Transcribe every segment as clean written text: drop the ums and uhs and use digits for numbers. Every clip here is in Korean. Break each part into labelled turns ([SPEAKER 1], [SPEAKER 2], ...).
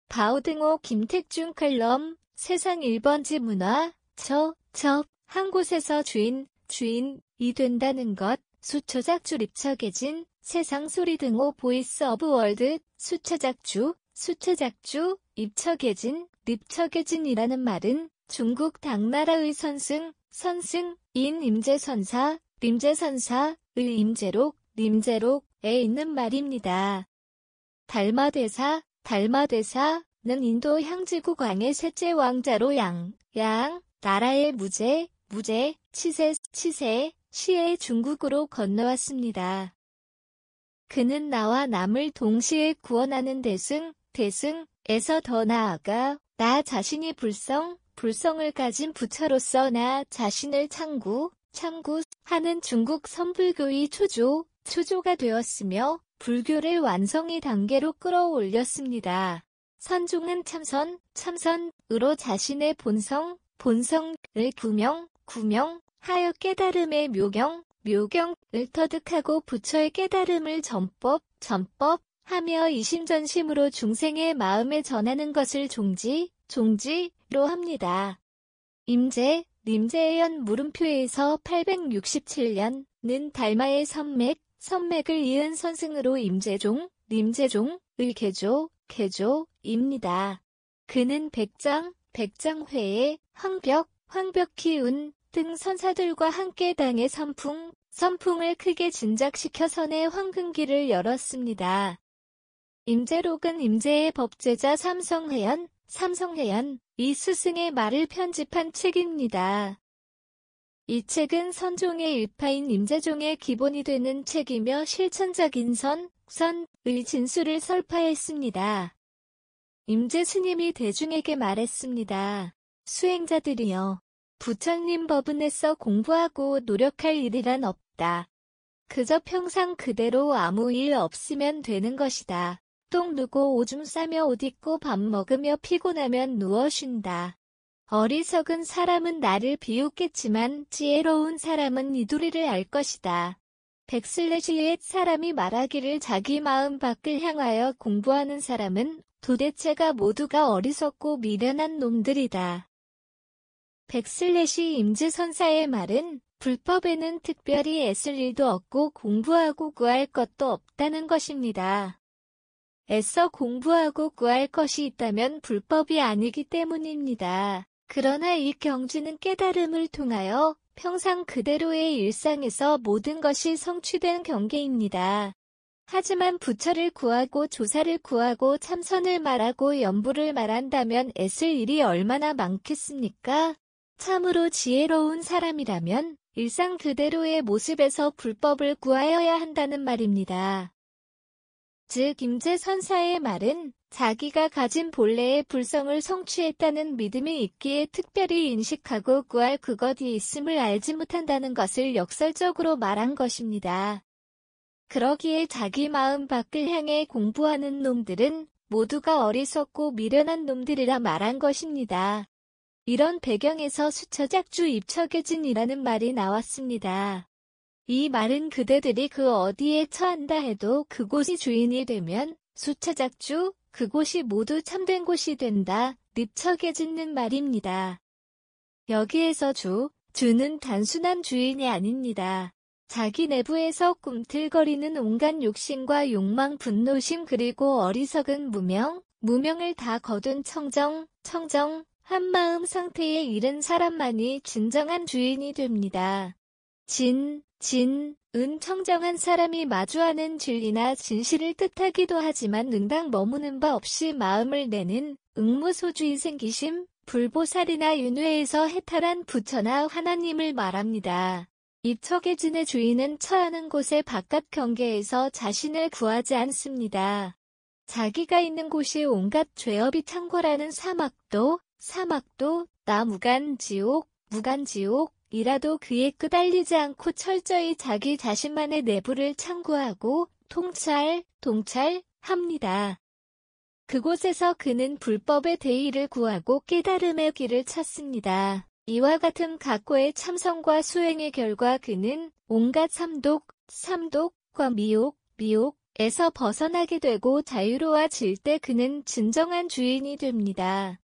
[SPEAKER 1] 바오등호 김택중 칼럼, 세상 1번지 문화, 한 곳에서 주인이 된다는 것, 수초작주 립척해진, 세상 소리등호 보이스 오브 월드, 수초작주, 립척해진이라는 말은 중국 당나라의 선승인 임제선사의 림제록에 있는 말입니다. 달마대사는 인도 향지국 왕의 셋째 왕자로 나라의 시에 중국으로 건너왔습니다. 그는 나와 남을 동시에 구원하는 대승에서 더 나아가 나 자신이 불성을 가진 부처로서 나 자신을 창구하는 중국 선불교의 초조가 되었으며 불교를 완성의 단계로 끌어올렸습니다. 선종은 참선으로 자신의 본성을 구명하여 깨달음의 묘경을 터득하고 부처의 깨달음을 전법하며 이심전심으로 중생의 마음에 전하는 것을 종지로 합니다. 림제의 물음표에서 867년은 달마의 선맥을 이은 선승으로 림제종의 개조입니다. 그는 백장회에 황벽희운 등 선사들과 함께 당의 선풍을 크게 진작시켜 선의 황금기를 열었습니다. 임제록은 임제의 법제자 삼성해연 이 스승의 말을 편집한 책입니다. 이 책은 선종의 일파인 임제종의 기본이 되는 책이며 실천적인 선의 진수를 설파했습니다. 임제 스님이 대중에게 말했습니다. 수행자들이여, 부처님 법은에서 공부하고 노력할 일이란 없다. 그저 평상 그대로 아무 일 없으면 되는 것이다. 똥 누고 오줌 싸며 옷 입고 밥 먹으며 피곤하면 누워 쉰다. 어리석은 사람은 나를 비웃겠지만 지혜로운 사람은 이 도리를 알 것이다. 백슬래시의 사람이 말하기를 자기 마음 밖을 향하여 공부하는 사람은 도대체가 모두가 어리석고 미련한 놈들이다. 백슬래시 임지선사의 말은 불법에는 특별히 애쓸 일도 없고 공부하고 구할 것도 없다는 것입니다. 애써 공부하고 구할 것이 있다면 불법이 아니기 때문입니다. 그러나 이 경지는 깨달음을 통하여 평상 그대로의 일상에서 모든 것이 성취된 경계입니다. 하지만 부처를 구하고 조사를 구하고 참선을 말하고 연부를 말한다면 애쓸 일이 얼마나 많겠습니까? 참으로 지혜로운 사람이라면 일상 그대로의 모습에서 불법을 구하여야 한다는 말입니다. 즉 임제선사의 말은 자기가 가진 본래의 불성을 성취했다는 믿음이 있기에 특별히 인식하고 구할 그것이 있음을 알지 못한다는 것을 역설적으로 말한 것입니다. 그러기에 자기 마음 밖을 향해 공부하는 놈들은 모두가 어리석고 미련한 놈들이라 말한 것입니다. 이런 배경에서 수처작주 입척해진이라는 말이 나왔습니다. 이 말은 그대들이 그 어디에 처한다 해도 그곳이 주인이 되면 수처작주, 그곳이 모두 참된 곳이 된다, 립척해지는 말입니다. 여기에서 주는 단순한 주인이 아닙니다. 자기 내부에서 꿈틀거리는 온갖 욕심과 욕망, 분노심 그리고 어리석은 무명을 다 거둔 청정한 마음 상태에 이른 사람만이 진정한 주인이 됩니다. 은 청정한 사람이 마주하는 진리나 진실을 뜻하기도 하지만 응당 머무는 바 없이 마음을 내는 응무소주의 생기심, 불보살이나 윤회에서 해탈한 부처나 하나님을 말합니다. 입척해진의 주인은 처하는 곳의 바깥 경계에서 자신을 구하지 않습니다. 자기가 있는 곳이 온갖 죄업이 창궐하는 사막도 나 무간지옥이라도 그에 끄달리지 않고 철저히 자기 자신만의 내부를 참고하고 통찰합니다. 그곳에서 그는 불법의 대의를 구하고 깨달음의 길을 찾습니다. 이와 같은 각고의 참선과 수행의 결과 그는 온갖 삼독과 미혹에 에서 벗어나게 되고 자유로워질 때 그는 진정한 주인이 됩니다.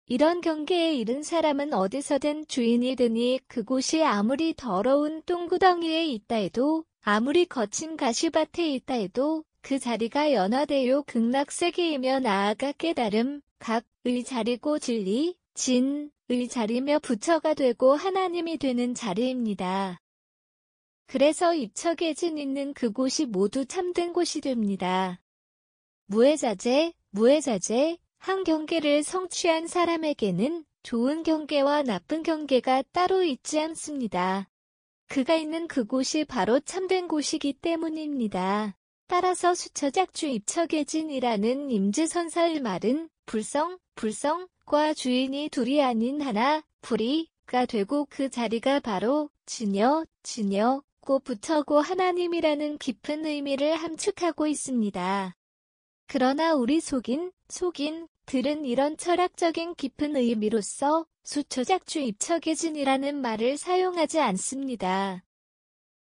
[SPEAKER 1] 이런 경계에 이른 사람은 어디서든 주인이 되니 그곳이 아무리 더러운 똥구덩이에 있다 해도 아무리 거친 가시밭에 있다 해도 그 자리가 연화되요 극락세계이며 나아가 깨달음, 각의 자리고 진리, 진의 자리며 부처가 되고 하나님이 되는 자리입니다. 그래서 입처계진 있는 그곳이 모두 참된 곳이 됩니다. 무해자재, 무해자재, 한 경계를 성취한 사람에게는 좋은 경계와 나쁜 경계가 따로 있지 않습니다. 그가 있는 그곳이 바로 참된 곳이기 때문입니다. 따라서 수처작주 입처계진이라는 임지선사의 말은 불성과 주인이 둘이 아닌 하나, 불이가 되고 그 자리가 바로 진여고 부처고 하나님이라는 깊은 의미를 함축하고 있습니다. 그러나 우리 속인들은 이런 철학적인 깊은 의미로서 수처작주 입처계진이라는 말을 사용하지 않습니다.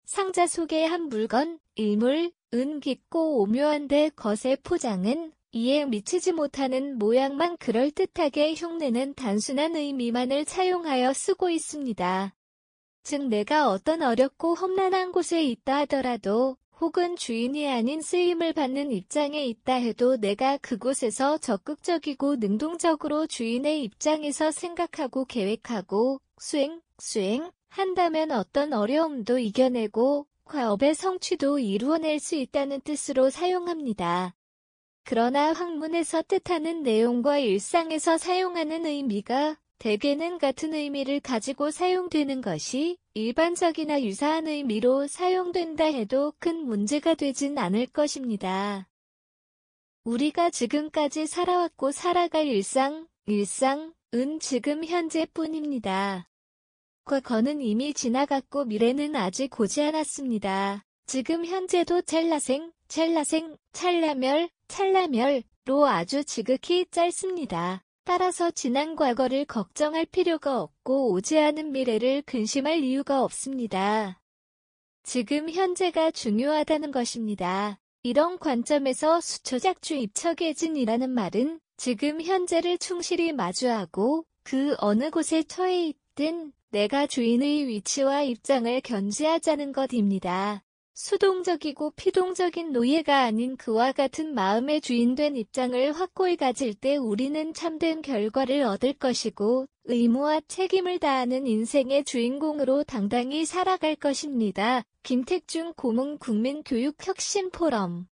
[SPEAKER 1] 상자 속에 한 물건, 일물, 은 깊고 오묘한데 것의 포장은 이에 미치지 못하는 모양만 그럴듯하게 흉내는 단순한 의미만을 차용하여 쓰고 있습니다. 즉 내가 어떤 어렵고 험난한 곳에 있다 하더라도 혹은 주인이 아닌 쓰임을 받는 입장에 있다 해도 내가 그곳에서 적극적이고 능동적으로 주인의 입장에서 생각하고 계획하고 수행한다면 어떤 어려움도 이겨내고 과업의 성취도 이루어낼 수 있다는 뜻으로 사용합니다. 그러나 학문에서 뜻하는 내용과 일상에서 사용하는 의미가 대개는 같은 의미를 가지고 사용되는 것이 일반적이나 유사한 의미로 사용된다 해도 큰 문제가 되진 않을 것입니다. 우리가 지금까지 살아왔고 살아갈 일상은 지금 현재뿐입니다. 과거는 이미 지나갔고 미래는 아직 오지 않았습니다. 지금 현재도 찰나멸로 아주 지극히 짧습니다. 따라서 지난 과거를 걱정할 필요가 없고 오지 않은 미래를 근심할 이유가 없습니다. 지금 현재가 중요하다는 것입니다. 이런 관점에서 수처작주 입처계진이라는 말은 지금 현재를 충실히 마주하고 그 어느 곳에 처해 있든 내가 주인의 위치와 입장을 견지하자는 것입니다. 수동적이고 피동적인 노예가 아닌 그와 같은 마음의 주인된 입장을 확고히 가질 때 우리는 참된 결과를 얻을 것이고 의무와 책임을 다하는 인생의 주인공으로 당당히 살아갈 것입니다. 김택중 고문 국민교육혁신포럼